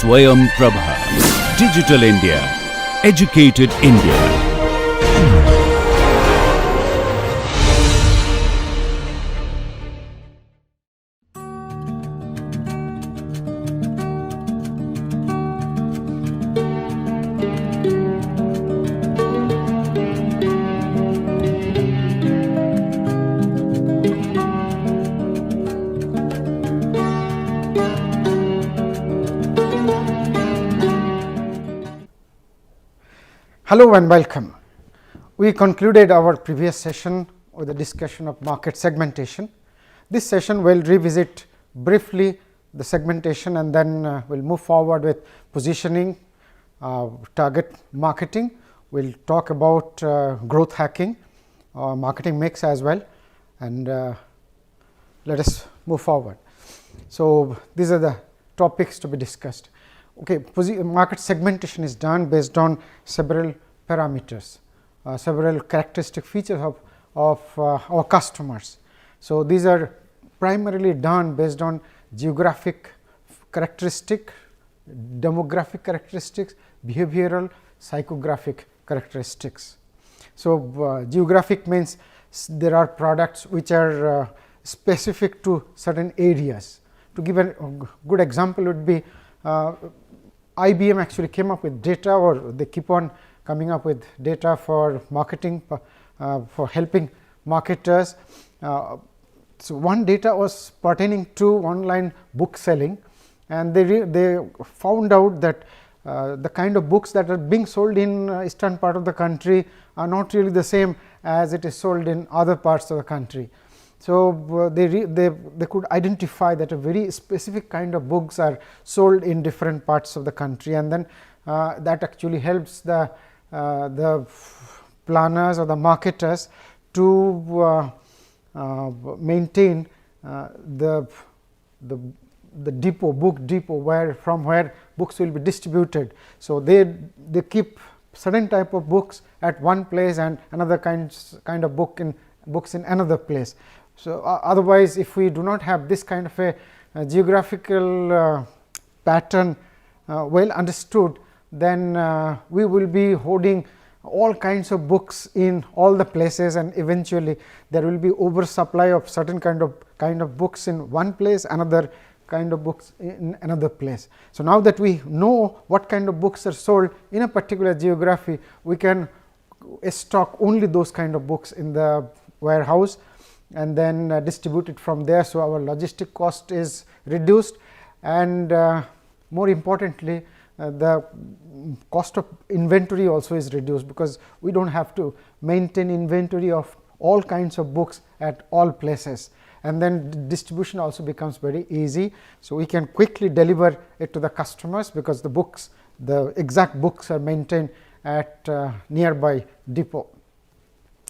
Swayam Prabha. Digital India. Educated India. Hello and welcome. We concluded our previous session with a discussion of market segmentation. This session will revisit briefly the segmentation and then we will move forward with positioning, target marketing. We will talk about growth hacking, marketing mix as well, and let us move forward. So, these are the topics to be discussed. Okay, market segmentation is done based on several parameters, several characteristic features of our customers. So, these are primarily done based on geographic characteristic, demographic characteristics, behavioral, psychographic characteristics. So, geographic means there are products which are specific to certain areas. To give a good example would be IBM actually came up with data, or they keep on coming up with data for marketing, for helping marketers. So, one data was pertaining to online book selling, and they found out that the kind of books that are being sold in eastern part of the country are not really the same as it is sold in other parts of the country. So, they could identify that a very specific kind of books are sold in different parts of the country, and then that actually helps the planners or the marketers to maintain the depot, book depot, from where books will be distributed. So, they keep certain type of books at one place and another kind of books in another place. So, otherwise if we do not have this kind of a geographical pattern well understood, then we will be holding all kinds of books in all the places, and eventually there will be oversupply of certain kind of books in one place, another kind of books in another place. So, now that we know what kind of books are sold in a particular geography, we can stock only those kind of books in the warehouse and then distribute it from there. So, our logistic cost is reduced, and more importantly the cost of inventory also is reduced, because we do not have to maintain inventory of all kinds of books at all places, and then distribution also becomes very easy. So, we can quickly deliver it to the customers, because the exact books are maintained at nearby depot.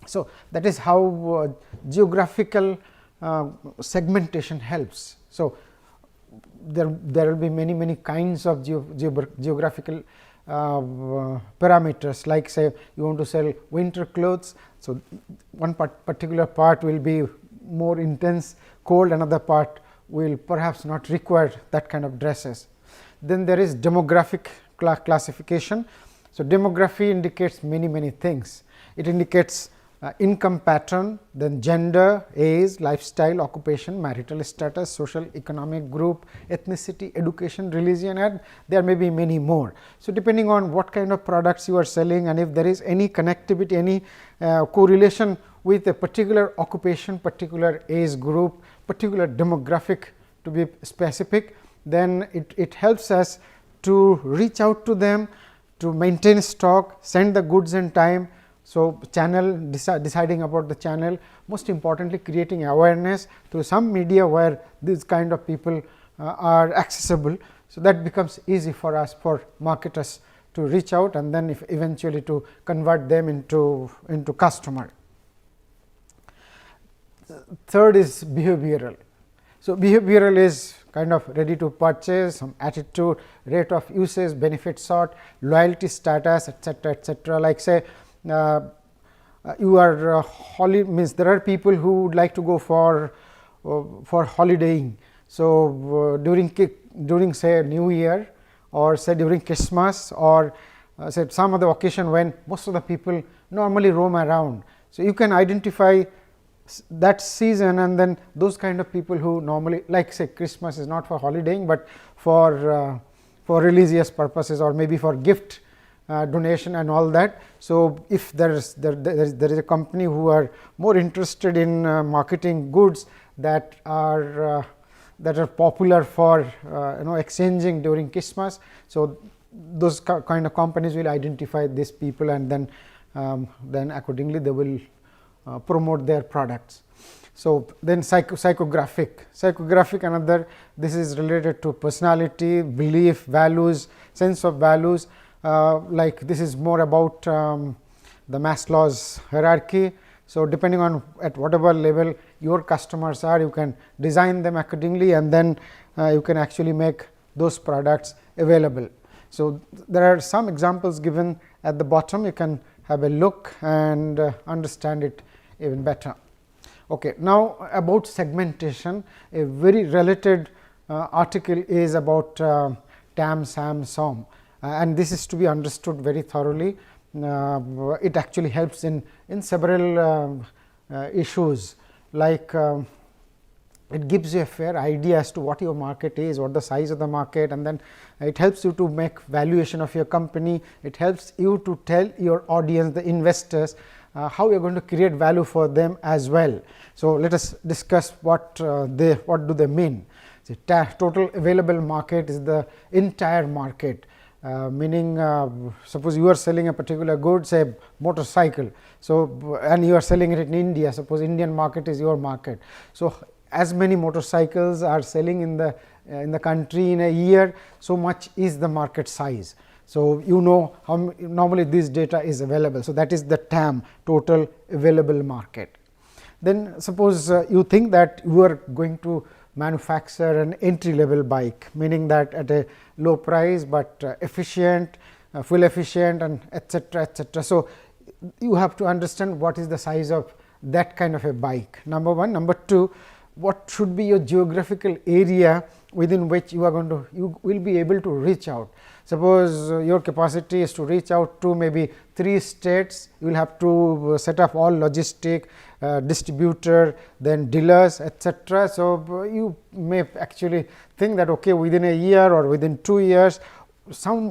So, that is how geographical segmentation helps. So, there will be many kinds of geographical parameters, like say you want to sell winter clothes. So, one particular part will be more intense cold, another part will perhaps not require that kind of dresses. Then there is demographic classification. So, demography indicates many things. It indicates income pattern, then gender, age, lifestyle, occupation, marital status, social economic group, ethnicity, education, religion, and there may be many more. So, depending on what kind of products you are selling, and if there is any connectivity, any correlation with a particular occupation, particular age group, particular demographic to be specific, then it helps us to reach out to them, to maintain stock, send the goods in time. So, channel deciding about the channel, most importantly creating awareness through some media where these kind of people are accessible. So, that becomes easy for us, for marketers to reach out, and then eventually to convert them into customer. Third is behavioral. So, behavioral is kind of ready to purchase, some attitude, rate of usage, benefit sought, loyalty status, etc. Like say you are means there are people who would like to go for holidaying. So, during say New Year or say during Christmas, or say some other occasion when most of the people normally roam around. So, you can identify that season, and then those kind of people who normally, like say Christmas is not for holidaying, but for religious purposes, or maybe for gift donation and all that. So, if there is a company who are more interested in marketing goods that are popular for exchanging during Christmas. So, those kind of companies will identify these people, and then accordingly they will promote their products. So, then psychographic another, this is related to personality, belief, values, sense of values, like this is more about the Maslow's hierarchy. So, depending on at whatever level your customers are, you can design them accordingly, and then you can actually make those products available. So, there are some examples given at the bottom, you can have a look and understand it even better. Okay. Now, about segmentation, a very related article is about TAM, SAM, SOM, and this is to be understood very thoroughly. It actually helps in several issues, like it gives you a fair idea as to what your market is, what the size of the market, and then it helps you to make valuation of your company. It helps you to tell your audience, the investors, how you are going to create value for them as well. So, let us discuss what do they mean. So, total available market is the entire market, meaning suppose you are selling a particular good, say motorcycle. So, and you are selling it in India, suppose Indian market is your market. So, as many motorcycles are selling in the country in a year, so much is the market size. So, you know how normally this data is available. So, that is the TAM, total available market. Then suppose you think that you are going to manufacture an entry level bike, meaning that at a low price, but efficient, fuel efficient, and etcetera, etcetera. So, you have to understand what is the size of that kind of a bike, number one. Number two, what should be your geographical area within which you will be able to reach out. Suppose your capacity is to reach out to maybe 3 states, you will have to set up all logistic, distributor, then dealers, etcetera. So, you may actually think that okay, within a year or within 2 years,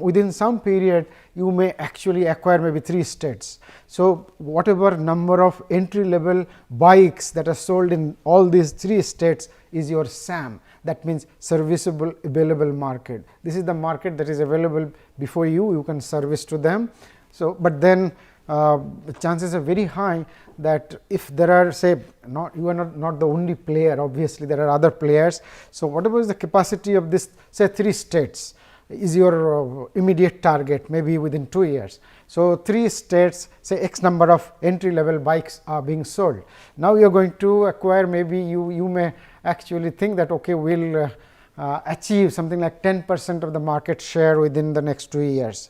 within some period you may actually acquire maybe 3 states. So, whatever number of entry level bikes that are sold in all these 3 states is your SAM, that means serviceable available market. This is the market that is available before you can service to them. So, but then the chances are very high that if there are, say, you are not the only player, obviously there are other players. So, whatever is the capacity of this, say 3 states is your immediate target, maybe within 2 years. So, 3 states, say X number of entry level bikes are being sold. Now, you are going to acquire, maybe you may actually think that okay, we will achieve something like 10% of the market share within the next 2 years.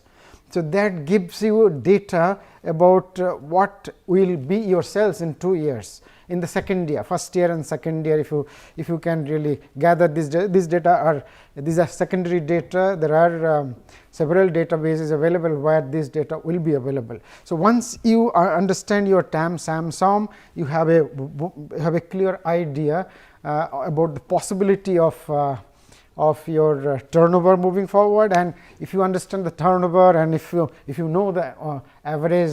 So, that gives you data about what will be your sales in 2 years in the second year, first year and second year. If you can really gather these data, these are secondary data. There are several databases available where this data will be available. So, once you understand your TAM, SAM, SOM, you have a clear idea about the possibility of your turnover moving forward. And if you understand the turnover, and if you know the average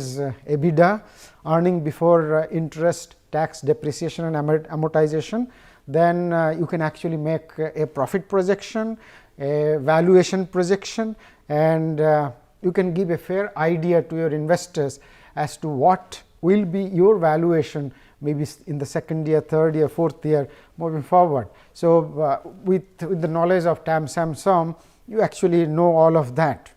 EBITDA, earning before interest, tax, depreciation and amortization, then you can actually make a profit projection, a valuation projection, and you can give a fair idea to your investors as to what will be your valuation maybe in the second year, third year, fourth year moving forward. So, with the knowledge of TAM, SAM, SOM, you actually know all of that.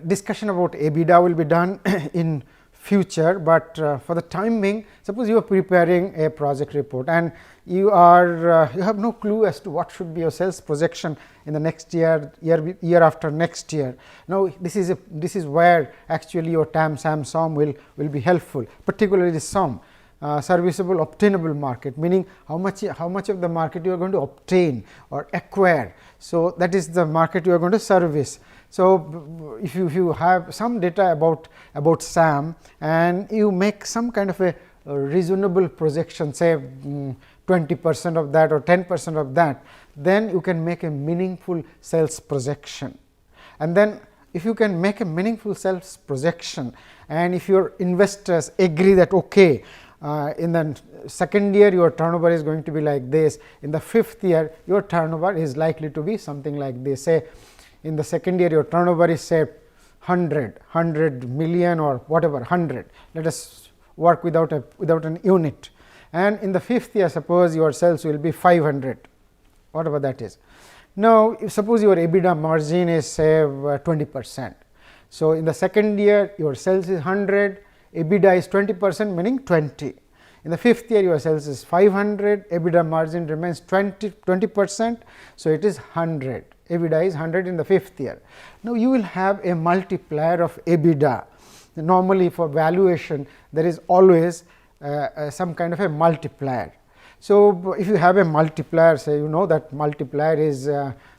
Discussion about EBITDA will be done in future, but for the time being, suppose you are preparing a project report and you have no clue as to what should be your sales projection in the next year after next year. Now, this is where actually your TAM, SAM, SOM will be helpful, particularly SOM. serviceable obtainable market, meaning how much of the market you are going to obtain or acquire. So, that is the market you are going to service. So, if you have some data about SAM and you make some kind of a reasonable projection, say 20% of that or 10% of that, then you can make a meaningful sales projection. And then if you can make a meaningful sales projection and if your investors agree that okay, in the second year your turnover is going to be like this, in the fifth year your turnover is likely to be something like this. Say in the second year your turnover is say 100 million or whatever, 100, let us work without an unit, and in the fifth year suppose your sales will be 500, whatever that is. Now, if suppose your EBITDA margin is say 20%. So, in the second year your sales is 100, EBITDA is 20%, meaning 20. In the fifth year your sales is 500, EBITDA margin remains 20%. So, it is 100, EBITDA is 100 in the fifth year. Now, you will have a multiplier of EBITDA. Normally for valuation there is always some kind of a multiplier. So, if you have a multiplier, say you know that multiplier is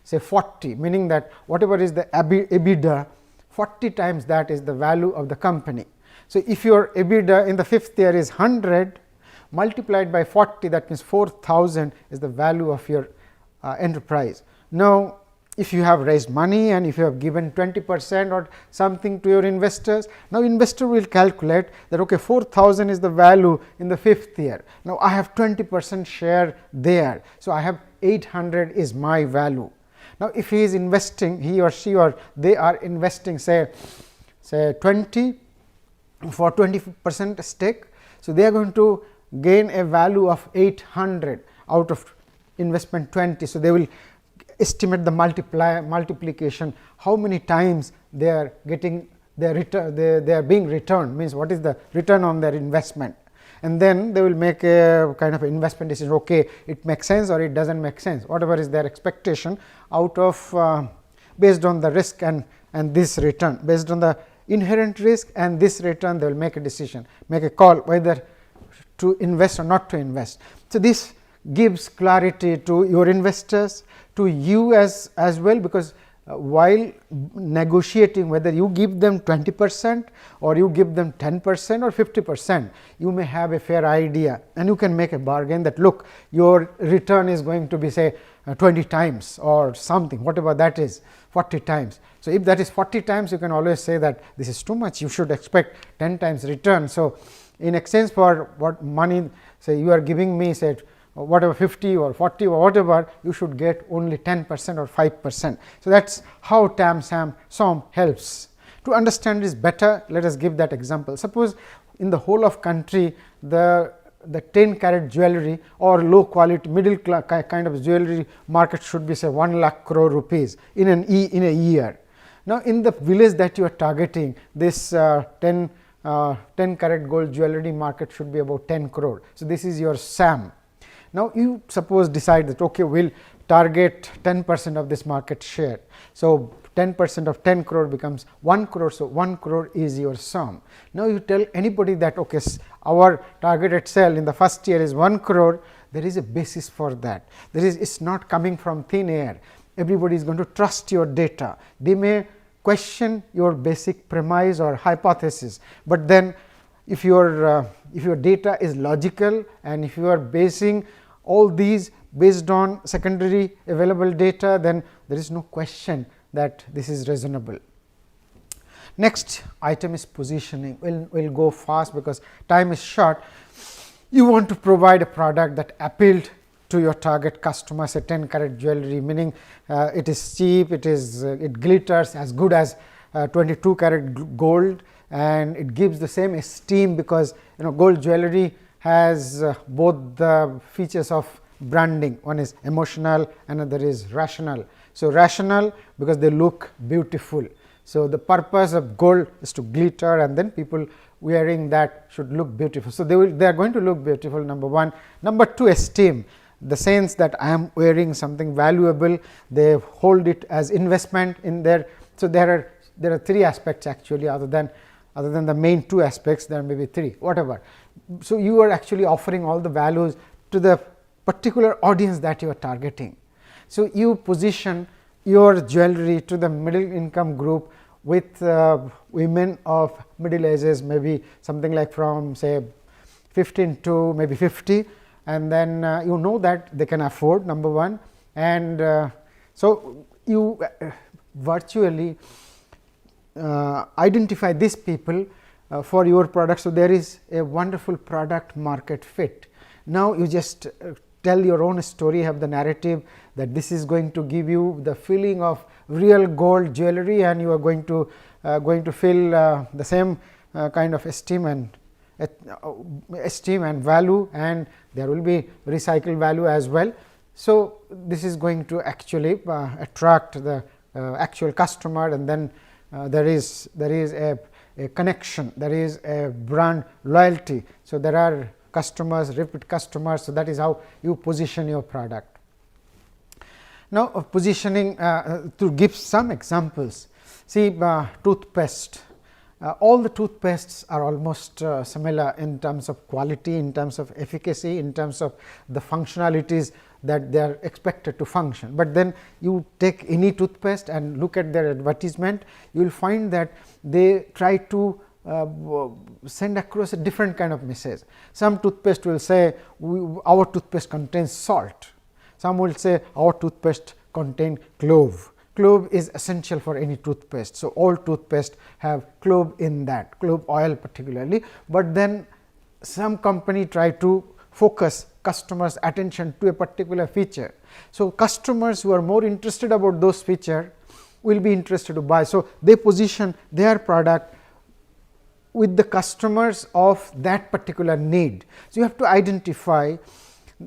say 40, meaning that whatever is the EBITDA, 40 times that is the value of the company. So, if your EBITDA in the fifth year is 100 multiplied by 40, that means 4,000 is the value of your enterprise. Now, if you have raised money and if you have given 20% or something to your investors, now investor will calculate that okay, 4,000 is the value in the fifth year. Now, I have 20% share there. So, I have 800 is my value. Now, if he is investing, he or she or they are investing say 20 for 20% stake. So, they are going to gain a value of 800 out of investment 20. So, they will estimate the multiplication, how many times they are getting their return, they are being returned, means what is the return on their investment, and then they will make a kind of investment decision, okay, it makes sense or it does not make sense, whatever is their expectation out of based on the risk and this return, based on the inherent risk and this return, they will make a decision, make a call whether to invest or not to invest. So, this gives clarity to your investors, to you as well, because while negotiating whether you give them 20% or you give them 10% or 50%, you may have a fair idea and you can make a bargain that look, your return is going to be say 20 times or something, whatever that is, 40 times. So, if that is 40 times, you can always say that this is too much, you should expect 10 times return. So, in exchange for what money say you are giving me say whatever 50 or 40 or whatever, you should get only 10% or 5%. So, that is how SAM helps. To understand this better, let us give that example. Suppose in the whole of country the 10 carat jewelry or low quality middle kind of jewelry market should be say 1 lakh crore rupees in a year. Now, in the village that you are targeting, this 10 carat gold jewelry market should be about 10 crore. So, this is your SAM. Now, you suppose decide that okay, we will target 10% of this market share. So, 10% of 10 crore becomes 1 crore. So, 1 crore is your SAM. Now, you tell anybody that okay, our targeted sale in the first year is 1 crore, there is a basis for that. It is not coming from thin air. Everybody is going to trust your data. They may question your basic premise or hypothesis, but then if your data is logical and if you are basing all these based on secondary available data, then there is no question that this is reasonable. Next item is positioning. We'll go fast because time is short. You want to provide a product that appealed to your target customers, a 10 carat jewelry, meaning it is cheap, it glitters as good as 22 carat gold, and it gives the same esteem because gold jewelry has both the features of branding. One is emotional, another is rational. So, rational because they look beautiful. So, the purpose of gold is to glitter, and then people wearing that should look beautiful. So, they are going to look beautiful, number one. Number two, esteem, the sense that I am wearing something valuable, they hold it as investment in their. So, there are three aspects actually, other than the main two aspects, there may be three, whatever. So, you are actually offering all the values to the particular audience that you are targeting. So, you position your jewelry to the middle income group with women of middle ages, maybe something like from say 15 to maybe 50, and then you know that they can afford, number one, and so you virtually identify these people for your product. So, there is a wonderful product market fit. Now, you just tell your own story, have the narrative that this is going to give you the feeling of real gold jewelry, and you are going to feel the same kind of esteem and value, and there will be recycled value as well. So, this is going to actually attract the actual customer, and then there is a connection, there is a brand loyalty. So, there are customers, repeat customers. So, that is how you position your product. Now, positioning to give some examples, see toothpaste. All the toothpastes are almost similar in terms of quality, in terms of efficacy, in terms of the functionalities that they are expected to function. But then you take any toothpaste and look at their advertisement, you will find that they try to send across a different kind of message. Some toothpaste will say our toothpaste contains salt, some will say our toothpaste contains clove. Clove is essential for any toothpaste. So, all toothpaste have clove in that, clove oil particularly, but then some company try to focus customers' attention to a particular feature. So, customers who are more interested about those features will be interested to buy. So, they position their product with the customers of that particular need. So, you have to identify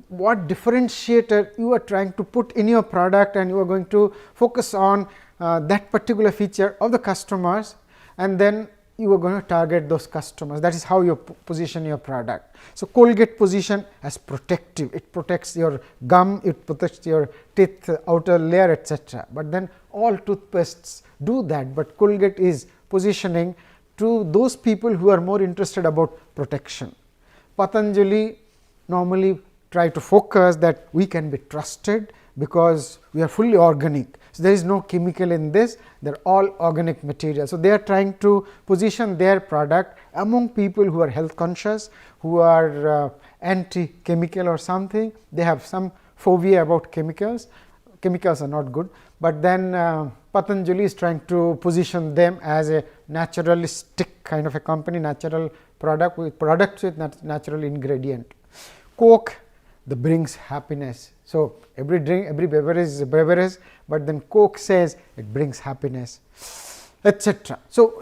what differentiator you are trying to put in your product, and you are going to focus on that particular feature of the customers, and then you are going to target those customers. That is how you position your product. So, Colgate position as protective, it protects your gum, it protects your teeth outer layer, etc. But then all toothpastes do that, but Colgate is positioning to those people who are more interested about protection. Patanjali normally try to focus that we can be trusted because we are fully organic. So, there is no chemical in this, they are all organic material. So, they are trying to position their product among people who are health conscious, who are anti chemical or something. They have some phobia about chemicals. Chemicals are not good, but then Patanjali is trying to position them as a naturalistic kind of a company, natural product with products with natural ingredient. Coke, that brings happiness. So, every drink, every beverage is a beverage, but then Coke says it brings happiness, etc. So,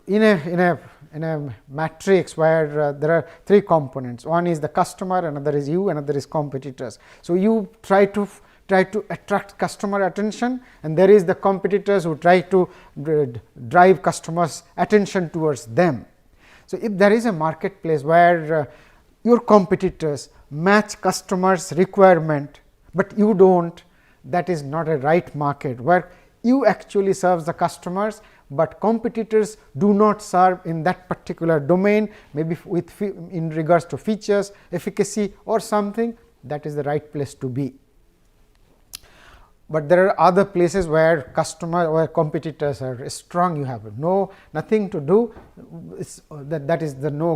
in a matrix where there are three components, one is the customer, another is you, another is competitors. So, you try to attract customer attention, and there is the competitors who try to drive customers attention towards them. So, if there is a marketplace where your competitors match customers requirement, but you do not, that is not a right market where you actually serve the customers, but competitors do not serve in that particular domain, maybe with in regards to features, efficacy or something. That is the right place to be. But there are other places where customer or competitors are strong, you have nothing to do, that is the no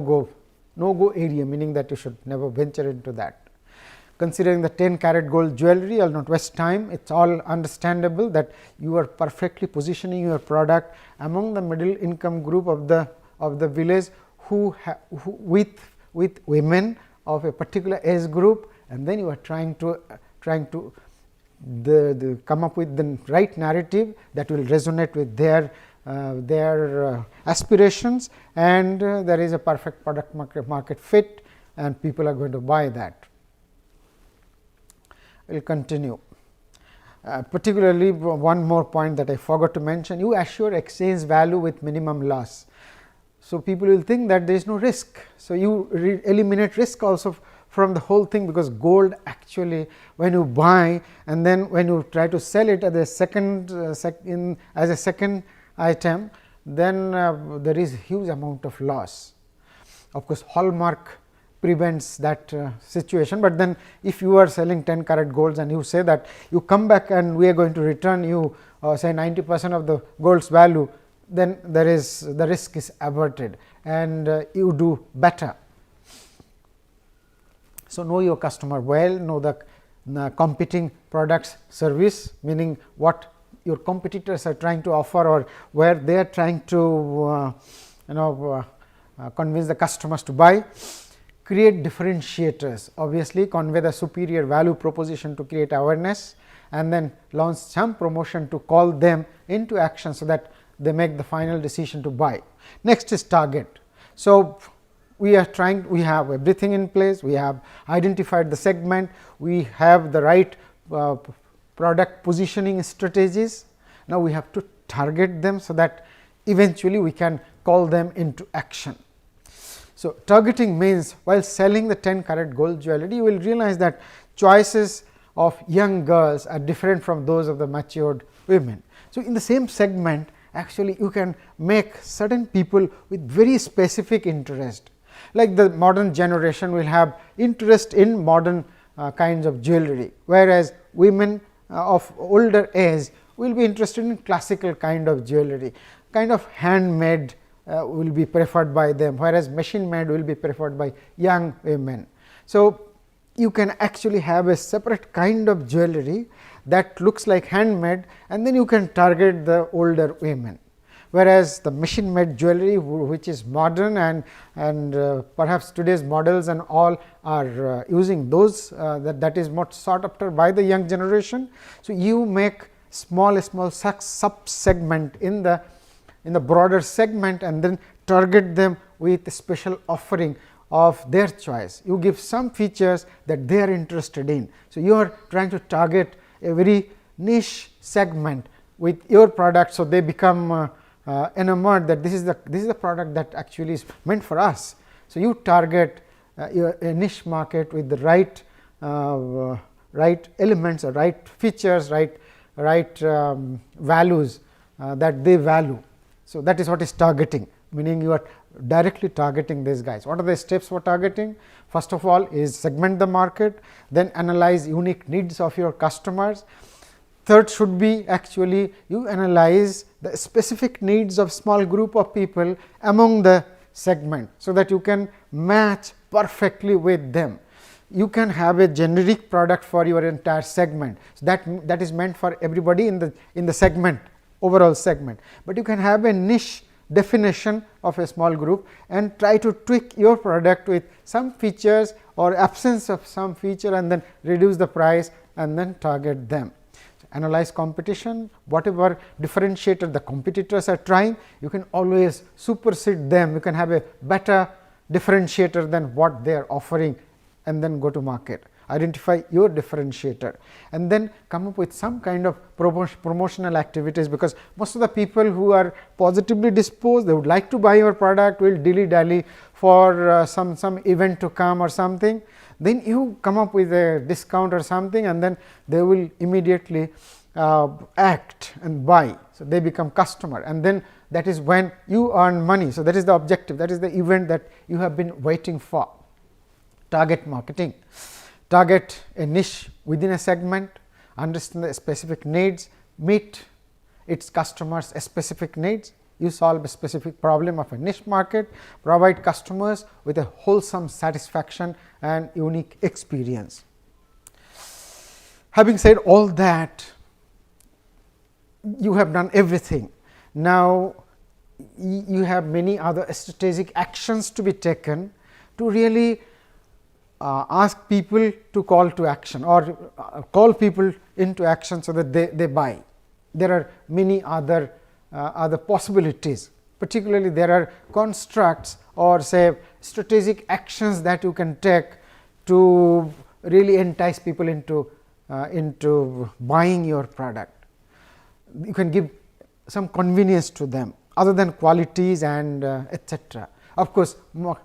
go area, meaning that you should never venture into that. Considering the 10 carat gold jewelry, I will not waste time, it is all understandable that you are perfectly positioning your product among the middle income group of the village who with women of a particular age group, and then you are trying to come up with the right narrative that will resonate with their aspirations, and there is a perfect product market fit, and people are going to buy that. I will continue. Particularly one more point that I forgot to mention, you assure exchange value with minimum loss. So, people will think that there is no risk. So, you eliminate risk also from the whole thing, because gold actually when you buy and then when you try to sell it as a second item, then there is huge amount of loss. Of course, hallmark prevents that situation. But then if you are selling 10 karat golds and you say that you come back and we are going to return you say 90% of the gold's value, then there is the risk is averted and you do better. So, know your customer well, know the competing products service, meaning what your competitors are trying to offer or where they are trying to convince the customers to buy. Create differentiators, obviously convey the superior value proposition to create awareness, and then launch some promotion to call them into action, so that they make the final decision to buy. Next is target. So, we have everything in place, we have identified the segment, we have the right product positioning strategies. Now, we have to target them, so that eventually we can call them into action. So, targeting means while selling the 10 karat gold jewelry, you will realize that choices of young girls are different from those of the matured women. So, in the same segment, actually you can make certain people with very specific interest, like the modern generation will have interest in modern kinds of jewelry, whereas women of older age will be interested in classical kind of jewelry, kind of handmade will be preferred by them, whereas machine made will be preferred by young women. So, you can actually have a separate kind of jewelry that looks like handmade, and then you can target the older women, whereas the machine made jewelry which is modern and perhaps today's models and all are using those that is more sought after by the young generation. So, you make small sub segment in the broader segment and then target them with a special offering of their choice. You give some features that they are interested in. So, you are trying to target a very niche segment with your product. So, they become enamored that this is the product that actually is meant for us. So, you target a niche market with the right elements or right features, right values that they value. So, that is what is targeting, meaning you are directly targeting these guys. What are the steps for targeting? First of all is segment the market, then analyze unique needs of your customers. Third should be actually you analyze the specific needs of small group of people among the segment, so that you can match perfectly with them. You can have a generic product for your entire segment. So, that is meant for everybody in the segment, overall segment, but you can have a niche definition of a small group and try to tweak your product with some features or absence of some feature, and then reduce the price and then target them. So, analyze competition, whatever differentiator the competitors are trying, you can always supersede them, you can have a better differentiator than what they are offering, and then go to market. Identify your differentiator and then come up with some kind of promotional activities, because most of the people who are positively disposed, they would like to buy your product, will dilly-dally for some event to come or something. Then you come up with a discount or something, and then they will immediately act and buy. So, they become customer, and then that is when you earn money. So, that is the objective, that is the event that you have been waiting for. Target marketing. Target a niche within a segment, understand the specific needs, meet its customers' specific needs. You solve a specific problem of a niche market, provide customers with a wholesome satisfaction and unique experience. Having said all that, you have done everything. Now, you have many other strategic actions to be taken to really ask people to call to action, or call people into action, so that they buy. There are many other possibilities, particularly there are constructs or say strategic actions that you can take to really entice people into buying your product. You can give some convenience to them other than qualities and etc. Of course,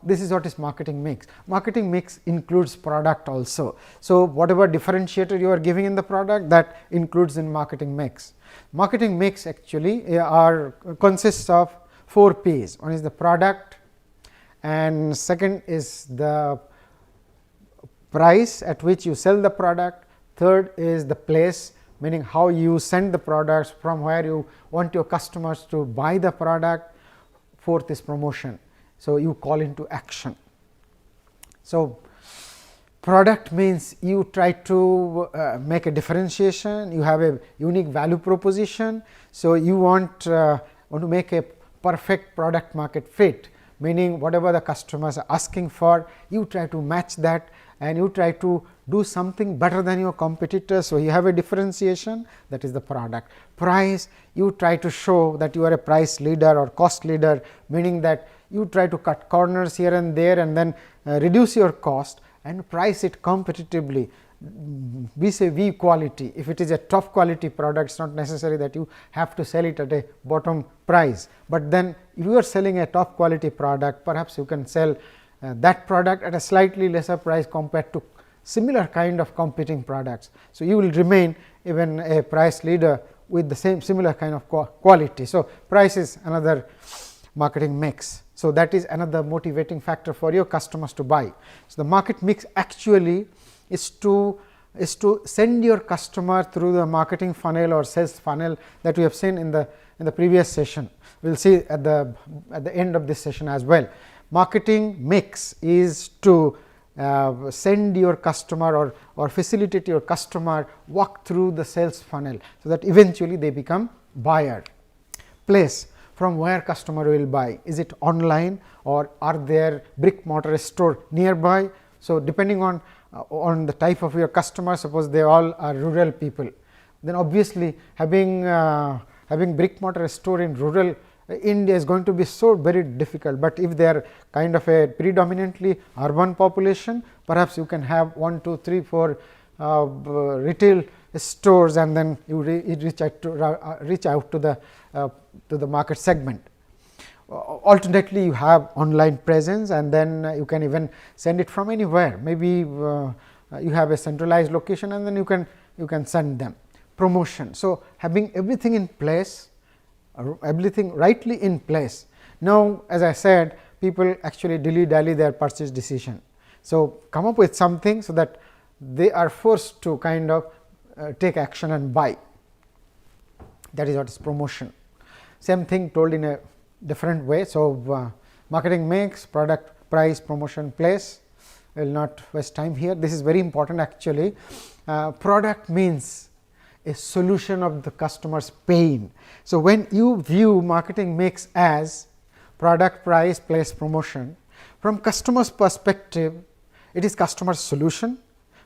this is what is marketing mix. Marketing mix includes product also. So, whatever differentiator you are giving in the product, that includes in marketing mix. Marketing mix actually consists of 4 P's. One is the product, and second is the price at which you sell the product. Third is the place, meaning how you send the products, from where you want your customers to buy the product. Fourth is promotion. So, you call into action. So, product means you try to make a differentiation, you have a unique value proposition. So, you want to make a perfect product market fit, meaning whatever the customers are asking for, you try to match that and you try to do something better than your competitors. So, you have a differentiation, that is the product. Price, you try to show that you are a price leader or cost leader, meaning that you try to cut corners here and there and then reduce your cost and price it competitively. We say V quality. If it is a top quality product, it is not necessary that you have to sell it at a bottom price, but then if you are selling a top quality product, perhaps you can sell that product at a slightly lesser price compared to similar kind of competing products. So, you will remain even a price leader with the same similar kind of quality. So, price is another marketing mix. So, that is another motivating factor for your customers to buy. So, the market mix actually is to send your customer through the marketing funnel or sales funnel that we have seen in the previous session. We will see at the end of this session as well. Marketing mix is to send your customer or facilitate your customer walk through the sales funnel, so that eventually they become buyer. Place, from where customer will buy, is it online or are there brick mortar store nearby. So, depending on the type of your customer, suppose they all are rural people, then obviously having brick mortar store in rural India is going to be so very difficult, but if they are kind of a predominantly urban population, perhaps you can have 1, 2, 3, 4 retail stores and then you reach out to the market segment. Alternately, you have online presence and then you can even send it from anywhere. Maybe you have a centralized location and then you can send them. Promotion. So, having everything in place, everything rightly in place. Now, as I said, people actually dilly-dally their purchase decision. So, come up with something so that they are forced to kind of take action and buy. That is what is promotion. Same thing told in a different way. So, marketing mix, product, price, promotion, place. I will not waste time here. This is very important actually. Product means a solution of the customer's pain. So, when you view marketing mix as product, price, place, promotion, from customer's perspective, it is customer's solution,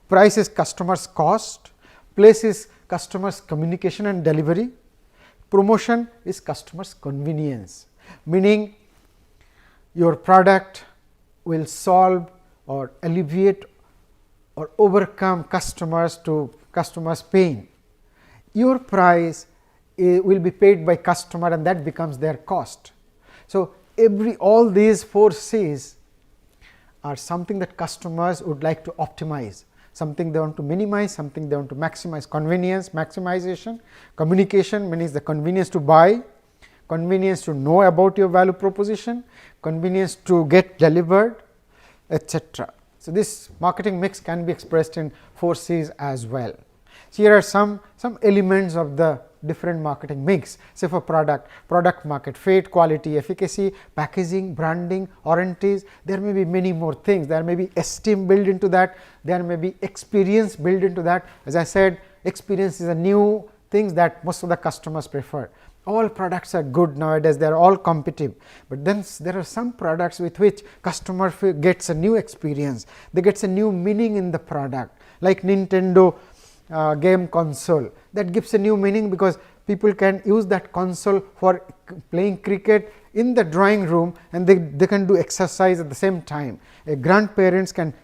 price is customer's cost, place is customer's communication and delivery, promotion is customer's convenience, meaning your product will solve or alleviate or overcome customers pain. Your price will be paid by customer and that becomes their cost. So, all these 4 C's are something that customers would like to optimize, something they want to minimize, something they want to maximize. Convenience, maximization, communication means the convenience to buy, convenience to know about your value proposition, convenience to get delivered, etc. So, this marketing mix can be expressed in 4 C's as well. So, here are some elements of the different marketing mix. Say for product market fit, quality, efficacy, packaging, branding, warranties. There may be many more things. There may be esteem built into that. There may be experience built into that. As I said, experience is a new thing that most of the customers prefer. All products are good nowadays, they are all competitive, but then there are some products with which customer gets a new experience, they gets a new meaning in the product, like Nintendo game console, that gives a new meaning because people can use that console for playing cricket in the drawing room and they can do exercise at the same time. Grandparents can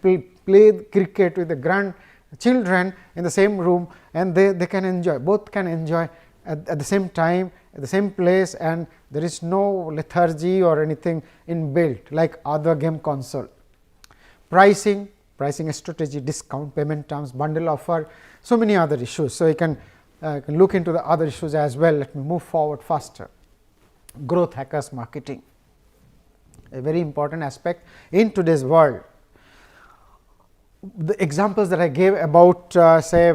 play cricket with the grandchildren in the same room and they can enjoy, both can enjoy at the same time, at the same place, and there is no lethargy or anything inbuilt like other game console. Pricing strategy, discount, payment terms, bundle offer, so many other issues. So, you can look into the other issues as well. Let me move forward faster. Growth hackers marketing, a very important aspect in today's world. the examples that I gave about say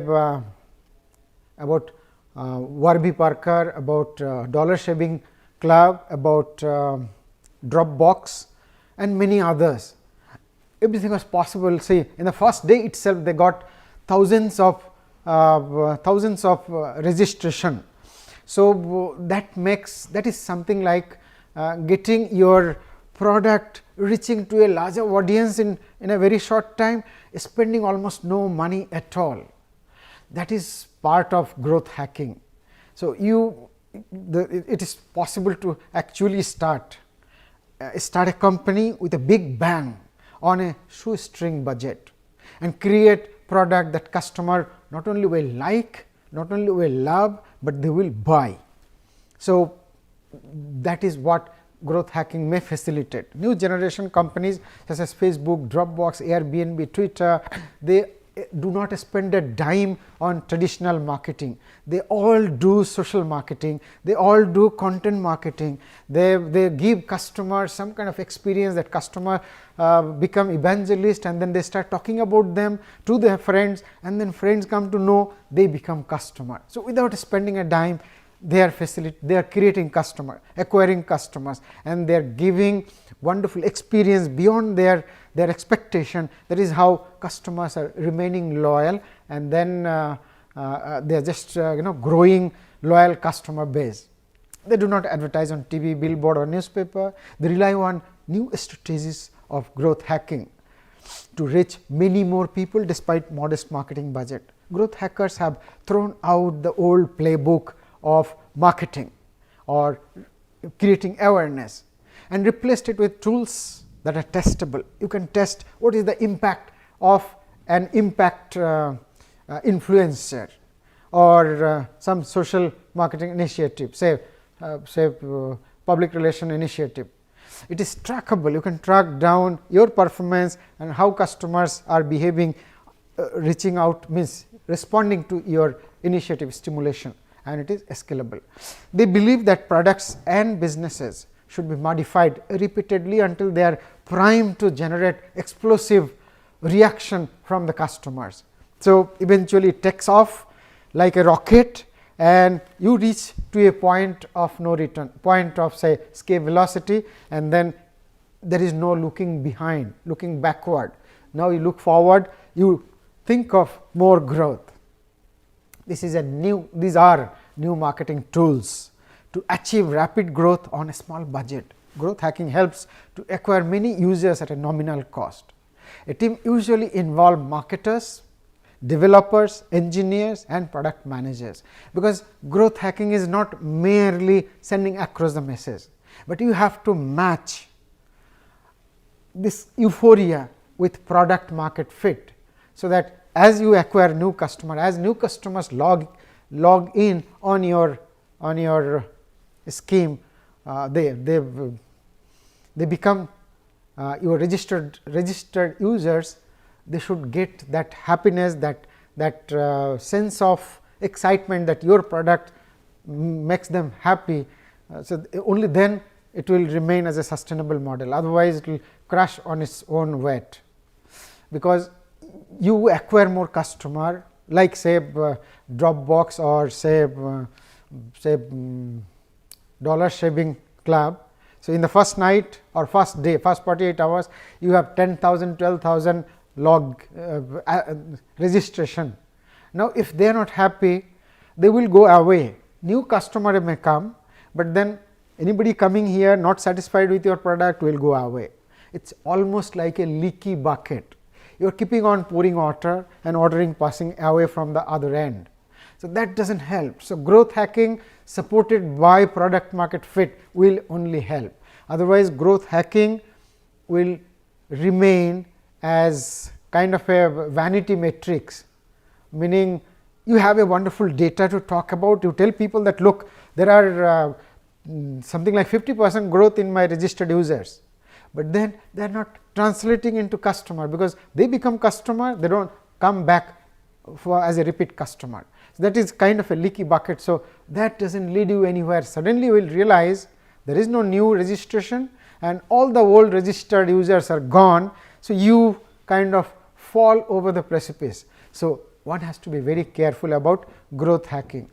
about Warby Parker, about Dollar Shaving Club, about Dropbox and many others, everything was possible. See, in the first day itself they got thousands of registration. So, that is something like getting your product reaching to a larger audience in a very short time, spending almost no money at all. That is part of growth hacking. So, it is possible to actually start a company with a big bang on a shoestring budget and create product that customer not only will like, not only will love, but they will buy. So, that is what growth hacking may facilitate. New generation companies such as Facebook, Dropbox, Airbnb, Twitter, they do not spend a dime on traditional marketing. They all do social marketing, they all do content marketing, they give customers some kind of experience that customer become evangelist, and then they start talking about them to their friends, and then friends come to know, they become customer. So, without spending a dime, they are creating customer, acquiring customers, and they are giving wonderful experience beyond their expectation. That is how customers are remaining loyal, and then they are just growing loyal customer base. They do not advertise on TV, billboard or newspaper. They rely on new strategies of growth hacking to reach many more people despite modest marketing budget. Growth hackers have thrown out the old playbook of marketing or creating awareness and replaced it with tools that are testable. You can test what is the impact of an impact influencer or some social marketing initiative, say public relation initiative. It is trackable. You can track down your performance and how customers are behaving, reaching out means responding to your initiative stimulation, and it is scalable. They believe that products and businesses should be modified repeatedly until they are primed to generate explosive reaction from the customers. So, eventually it takes off like a rocket and you reach to a point of no return, point of say escape velocity, and then there is no looking behind, looking backward. Now, you look forward, you think of more growth. These are new marketing tools to achieve rapid growth on a small budget. Growth hacking helps to acquire many users at a nominal cost. A team usually involves marketers, developers, engineers and product managers, because growth hacking is not merely sending across the message, but you have to match this euphoria with product market fit. So, that as you acquire new customer, as new customers log in on your scheme, they become your registered users. They should get that happiness, that sense of excitement that your product makes them happy. So, only then it will remain as a sustainable model, otherwise it will crash on its own weight, because you acquire more customer like say Dropbox or say Dollar Shaving Club. So, in the first night or first day, first 48 hours, you have 10,000, 12,000 log registration. Now, if they are not happy, they will go away. New customer may come, but then anybody coming here not satisfied with your product will go away. It is almost like a leaky bucket. You are keeping on pouring water and ordering passing away from the other end. So, that does not help. So, growth hacking supported by product market fit will only help. Otherwise, growth hacking will remain as kind of a vanity matrix, meaning you have a wonderful data to talk about. You tell people that look, there are something like 50% growth in my registered users, but then they are not translating into customer, because they become customer, they do not come back for as a repeat customer. So, that is kind of a leaky bucket. So, that does not lead you anywhere. Suddenly you will realize there is no new registration and all the old registered users are gone. So, you kind of fall over the precipice. So, one has to be very careful about growth hacking.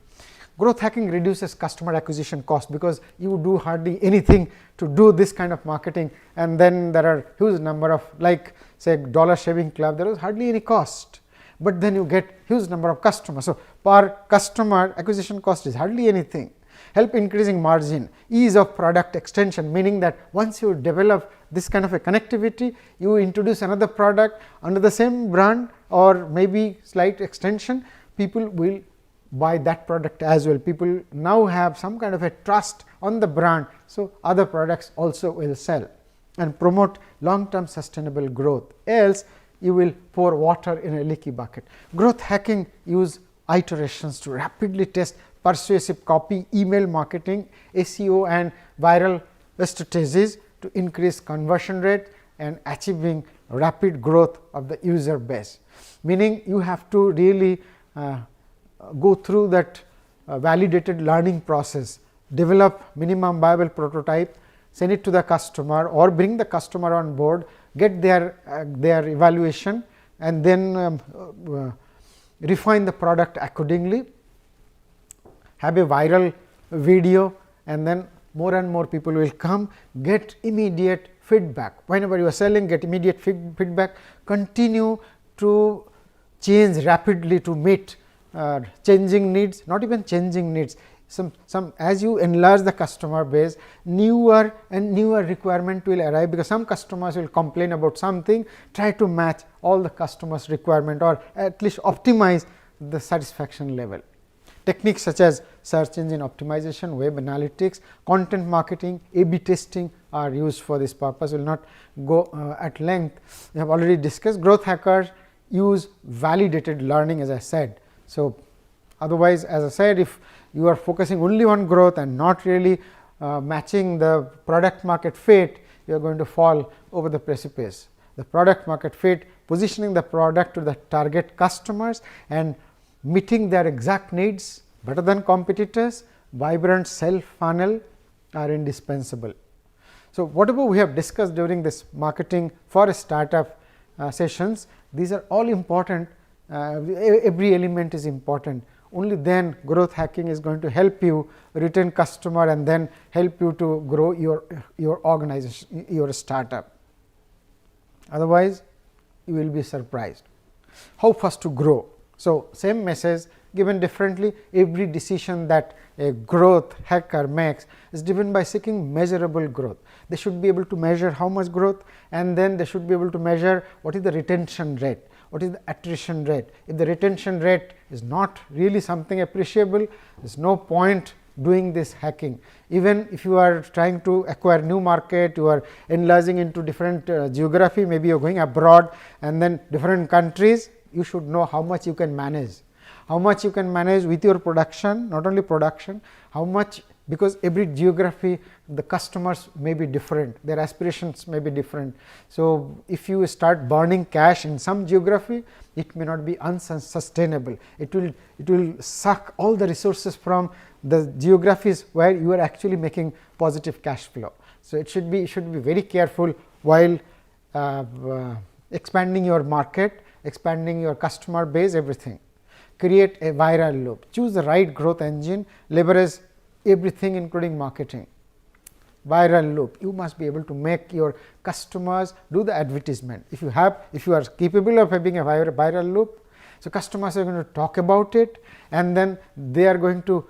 Growth hacking reduces customer acquisition cost, because you do hardly anything to do this kind of marketing, and then there are huge number of, like say Dollar Shaving Club, there is hardly any cost, but then you get huge number of customers. So, per customer acquisition cost is hardly anything. Help increasing margin, ease of product extension, meaning that once you develop this kind of a connectivity, you introduce another product under the same brand or maybe slight extension, people will buy that product as well. People now have some kind of a trust on the brand, so other products also will sell, and promote long term sustainable growth, else you will pour water in a leaky bucket. Growth hacking use iterations to rapidly test persuasive copy, email marketing, SEO and viral strategies to increase conversion rate and achieving rapid growth of the user base. Meaning, you have to really go through that validated learning process, develop minimum viable prototype, send it to the customer or bring the customer on board, get their evaluation, and then refine the product accordingly, have a viral video, and then more and more people will come, get immediate feedback. Whenever you are selling, get immediate feedback, continue to change rapidly to meet changing needs, not even changing needs. Some as you enlarge the customer base, newer and newer requirement will arrive, because some customers will complain about something, try to match all the customers requirement or at least optimize the satisfaction level. Techniques such as search engine optimization, web analytics, content marketing, A/B testing are used for this purpose. We will not go at length. We have already discussed. Growth hackers use validated learning, as I said. So, otherwise, as I said, if you are focusing only on growth and not really matching the product market fit, you are going to fall over the precipice. The product market fit, positioning the product to the target customers and meeting their exact needs better than competitors, vibrant sales funnel are indispensable. So, whatever we have discussed during this marketing for a startup sessions, these are all important. Every element is important. Only then growth hacking is going to help you retain customer and then help you to grow your organization, your startup. Otherwise, you will be surprised. How fast to grow? So, same message given differently. Every decision that a growth hacker makes is driven by seeking measurable growth. They should be able to measure how much growth, and then they should be able to measure what is the retention rate, what is the attrition rate. If the retention rate is not really something appreciable, there is no point doing this hacking. Even if you are trying to acquire new market, you are enlarging into different geography, maybe you are going abroad and then different countries, you should know how much you can manage. How much you can manage with your production, not only production, how much, because every geography the customers may be different, their aspirations may be different. So, if you start burning cash in some geography, it may not be unsustainable. It will suck all the resources from the geographies where you are actually making positive cash flow. So, it should be very careful while expanding your market, expanding your customer base, everything. Create a viral loop, choose the right growth engine, leverage everything including marketing. Viral loop, you must be able to make your customers do the advertisement. If you are capable of having a viral loop, so customers are going to talk about it, and then they are going to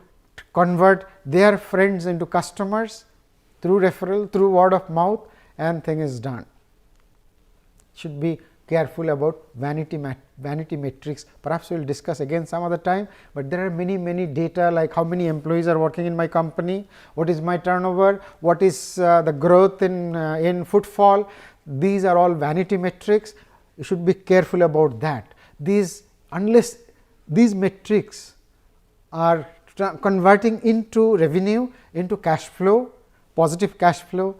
convert their friends into customers through referral, through word of mouth, and thing is done. Should be careful about vanity metrics. Perhaps we will discuss again some other time, but there are many data like how many employees are working in my company, what is my turnover, what is the growth in footfall. These are all vanity metrics. You should be careful about that. Unless these metrics are converting into revenue, into cash flow, positive cash flow,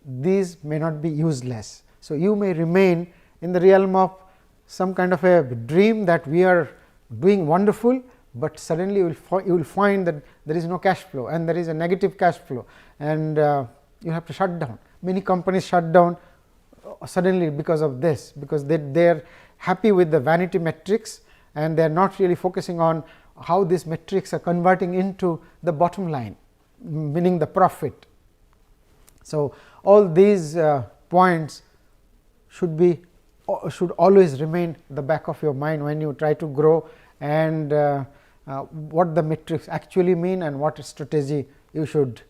these may not be useless. So, you may remain in the realm of some kind of a dream that we are doing wonderful, but suddenly you will find that there is no cash flow and there is a negative cash flow, and you have to shut down. Many companies shut down suddenly because of this, because they are happy with the vanity metrics, and they are not really focusing on how these metrics are converting into the bottom line, meaning the profit. So, all these points should always remain the back of your mind when you try to grow, and what the metrics actually mean and what strategy you should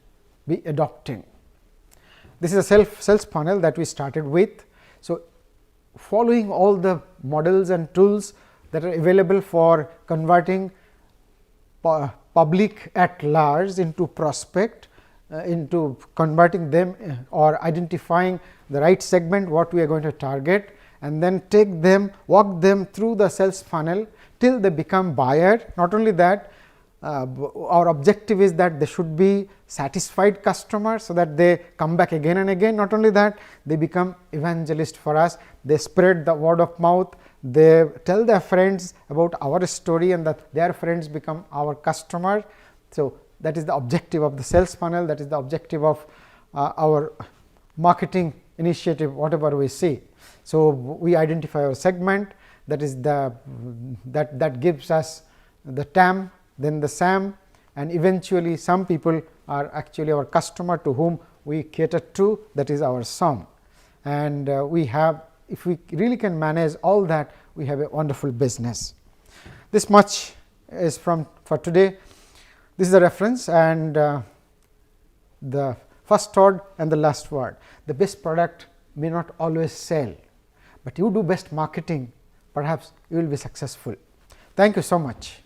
be adopting. This is a sales funnel that we started with. So, following all the models and tools that are available for converting public at large into prospect, into converting them or identifying the right segment what we are going to target, and then take them, walk them through the sales funnel till they become buyer. Not only that, our objective is that they should be satisfied customers, so that they come back again and again. Not only that, they become evangelist for us, they spread the word of mouth, they tell their friends about our story, and that their friends become our customer. So, that is the objective of the sales funnel, that is the objective of our marketing initiative, whatever we see. So, we identify our segment, that is the that gives us the TAM, then the SAM, and eventually some people are actually our customer to whom we cater to, that is our SOM. And we have, if we really can manage all that, we have a wonderful business. This much is for today. This is the reference, and the first word and the last word. The best product may not always sell, but you do best marketing, perhaps you will be successful. Thank you so much.